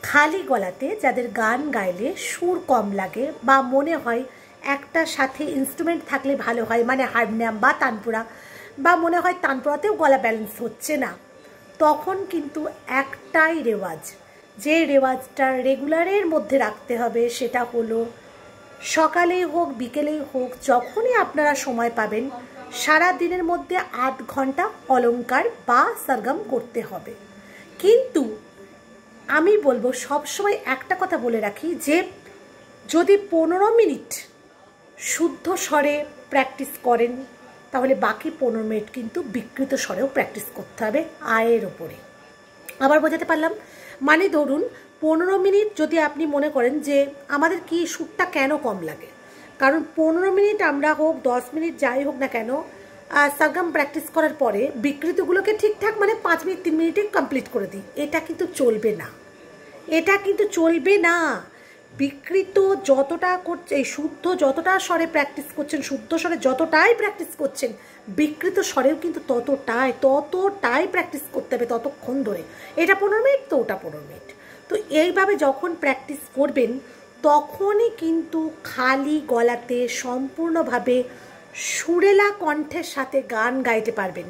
খালি গলাতে যাদের গান গাইলে সুর কম লাগে বা মনে হয় একটা সাথে ইনস্ট্রুমেন্ট থাকলে ভালো হয়, মানে হারমোনিয়াম বা তানপুরা, বা মনে হয় তানপুরাতেও গলা ব্যালেন্স হচ্ছে না, তখন কিন্তু একটাই রেওয়াজ, যে রেওয়াজটা রেগুলারের মধ্যে রাখতে হবে, সেটা হলো সকালেই হোক বিকেলেই হোক যখনই আপনারা সময় পাবেন সারা দিনের মধ্যে 8 ঘন্টা অলংকার বা সরগম করতে হবে। কিন্তু আমি বলবো সবসময় একটা কথা বলে রাখি যে যদি 15 মিনিট শুদ্ধ স্বরে প্র্যাকটিস করেন তাহলে বাকি 15 মিনিট কিন্তু বিকৃত স্বরেও প্র্যাকটিস করতে হবে আয়ের ওপরে। আবার বোঝাতে পারলাম, মানে ধরুন 15 মিনিট যদি আপনি মনে করেন যে আমাদের কি সুরটা কেন কম লাগে, কারণ 15 মিনিট আমরা হোক 10 মিনিট যাই হোক না কেন সরগম প্র্যাকটিস করার পরে বিকৃতগুলোকে ঠিকঠাক মানে 5 মিনিট 3 মিনিটে কমপ্লিট করে দিই, এটা কিন্তু চলবে না, এটা কিন্তু চলবে না। বিকৃত যতটা করছে, এই শুদ্ধ যতটা স্বরে প্র্যাকটিস করছেন, শুদ্ধ স্বরে যতটাই প্র্যাকটিস করছেন, বিকৃত স্বরেও কিন্তু ততটাই প্র্যাকটিস করতে হবে ততক্ষণ ধরে। এটা 15 মিনিট তো ওটা 15 মিনিট। তো এইভাবে যখন প্র্যাকটিস করবেন তখনই কিন্তু খালি গলাতে সম্পূর্ণভাবে সুরেলা কণ্ঠের সাথে গান গাইতে পারবেন।